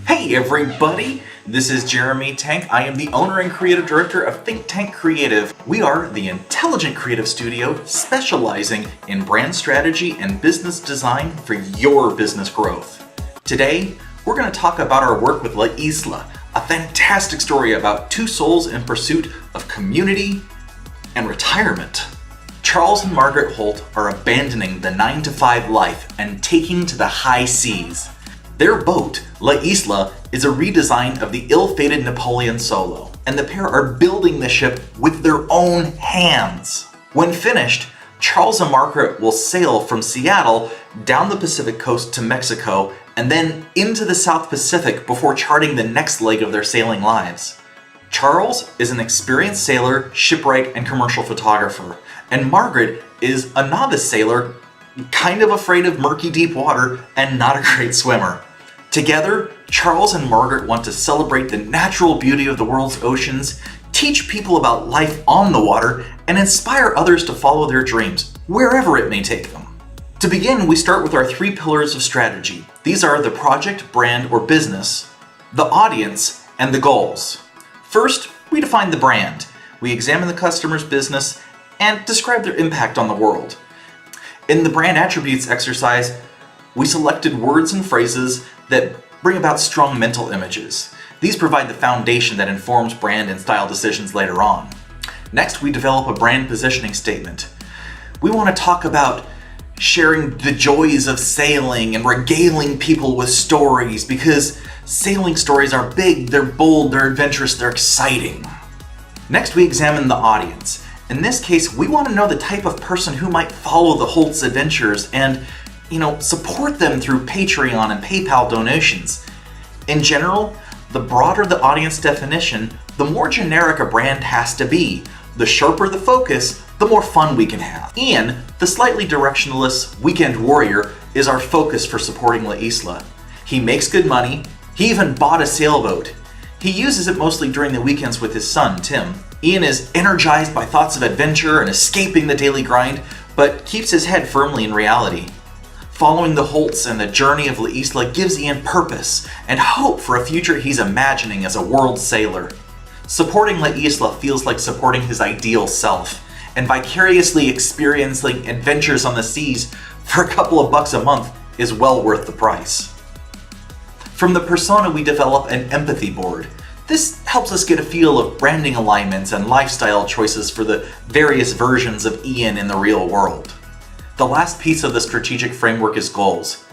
Hey everybody! This is Jeremy Tank. I am the owner and creative director of Think Tank Creative. We are the intelligent creative studio specializing in brand strategy and business design for your business growth. Today, we're going to talk about our work with Isla, a fantastic story about two souls in pursuit of community and retirement. Charles and Margaret Holt are abandoning the 9-to-5 life and taking to the high seas. Their boat, Isla, is a redesign of the ill-fated Napoleon Solo, and the pair are building the ship with their own hands. When finished, Charles and Margaret will sail from Seattle down the Pacific coast to Mexico and then into the South Pacific before charting the next leg of their sailing lives. Charles is an experienced sailor, shipwright, and commercial photographer, and Margaret is a novice sailor, kind of afraid of murky deep water and not a great swimmer. Together, Charles and Margaret want to celebrate the natural beauty of the world's oceans, teach people about life on the water, and inspire others to follow their dreams, wherever it may take them. To begin, we start with our 3 pillars of strategy. These are the project, brand, or business, the audience, and the goals. First, we define the brand. We examine the customer's business and describe their impact on the world. In the brand attributes exercise, we selected words and phrases that bring about strong mental images. These provide the foundation that informs brand and style decisions later on. Next, we develop a brand positioning statement. We want to talk about sharing the joys of sailing and regaling people with stories because sailing stories are big, they're bold, they're adventurous, they're exciting. Next, we examine the audience. In this case, we want to know the type of person who might follow the Holt's adventures and, support them through Patreon and PayPal donations. In general, the broader the audience definition, the more generic a brand has to be. The sharper the focus, the more fun we can have. Ian, the slightly directionless weekend warrior, is our focus for supporting Isla. He makes good money. He even bought a sailboat. He uses it mostly during the weekends with his son, Tim. Ian is energized by thoughts of adventure and escaping the daily grind, but keeps his head firmly in reality. Following the Holts and the journey of Isla gives Ian purpose and hope for a future he's imagining as a world sailor. Supporting Isla feels like supporting his ideal self, and vicariously experiencing adventures on the seas for a couple of bucks a month is well worth the price. From the persona, we develop an empathy board. This helps us get a feel of branding alignments and lifestyle choices for the various versions of Ian in the real world. The last piece of the strategic framework is goals.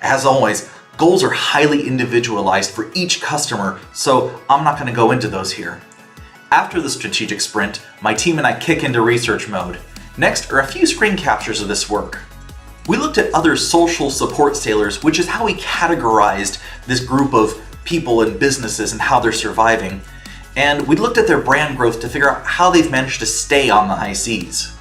As always, goals are highly individualized for each customer, so I'm not going to go into those here. After the strategic sprint, my team and I kick into research mode. Next are a few screen captures of this work. We looked at other social support sailors, which is how we categorized this group of people and businesses and how they're surviving. And we looked at their brand growth to figure out how they've managed to stay on the high seas.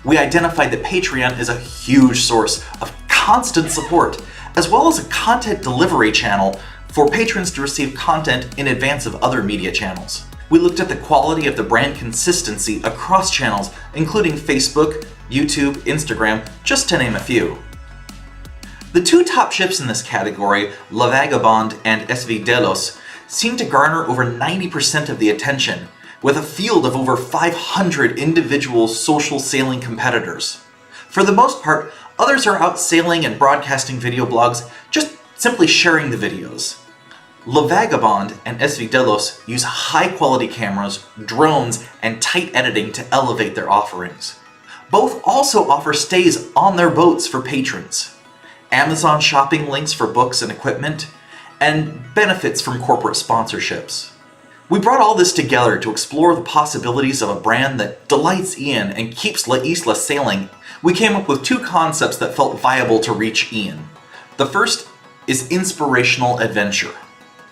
We identified that Patreon is a huge source of constant support, as well as a content delivery channel for patrons to receive content in advance of other media channels. We looked at the quality of the brand consistency across channels, including Facebook, YouTube, Instagram, just to name a few. The 2 top ships in this category, La Vagabond and SV Delos, seem to garner over 90% of the attention, with a field of over 500 individual social sailing competitors. For the most part, others are out sailing and broadcasting video blogs, just simply sharing the videos. La Vagabond and SV Delos use high-quality cameras, drones, and tight editing to elevate their offerings. Both also offer stays on their boats for patrons, Amazon shopping links for books and equipment, and benefits from corporate sponsorships. We brought all this together to explore the possibilities of a brand that delights Ian and keeps Isla sailing. We came up with 2 concepts that felt viable to reach Ian. The first is inspirational adventure.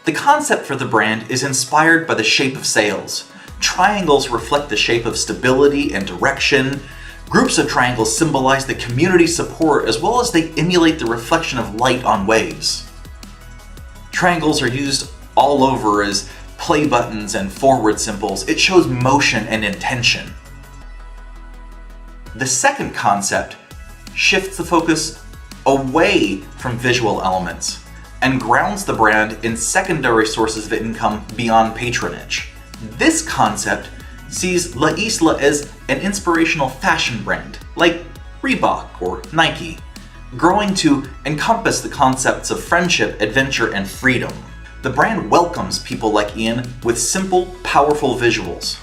The concept for the brand is inspired by the shape of sails. Triangles reflect the shape of stability and direction. Groups of triangles symbolize the community support as well as they emulate the reflection of light on waves. Triangles are used all over as play buttons and forward symbols. It shows motion and intention. The second concept shifts the focus away from visual elements and grounds the brand in secondary sources of income beyond patronage. This concept sees La Isla as an inspirational fashion brand, like Reebok or Nike, growing to encompass the concepts of friendship, adventure, and freedom. The brand welcomes people like Ian with simple, powerful visuals.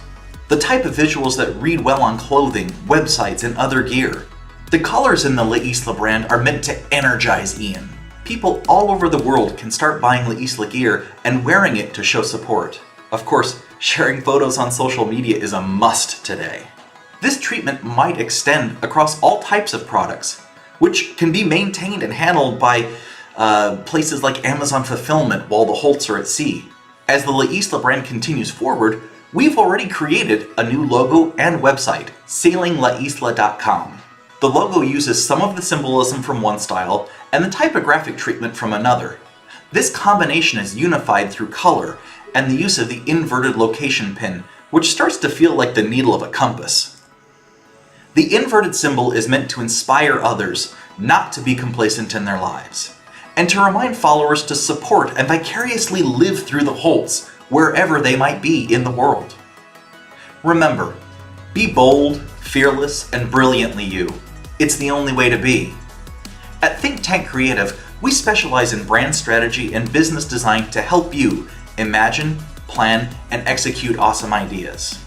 The type of visuals that read well on clothing, websites, and other gear. The colors in the La Isla brand are meant to energize Ian. People all over the world can start buying La Isla gear and wearing it to show support. Of course, sharing photos on social media is a must today. This treatment might extend across all types of products, which can be maintained and handled by places like Amazon Fulfillment while the Holts are at sea. As the La Isla brand continues forward, we've already created a new logo and website, sailinglaisla.com. The logo uses some of the symbolism from one style and the typographic treatment from another. This combination is unified through color and the use of the inverted location pin, which starts to feel like the needle of a compass. The inverted symbol is meant to inspire others not to be complacent in their lives, and to remind followers to support and vicariously live through the Holts wherever they might be in the world. Remember, be bold, fearless, and brilliantly you. It's the only way to be. At Think Tank Creative, we specialize in brand strategy and business design to help you imagine, plan, and execute awesome ideas.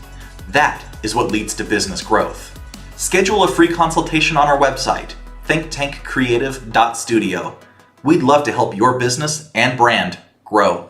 That is what leads to business growth. Schedule a free consultation on our website, thinktankcreative.studio. We'd love to help your business and brand grow.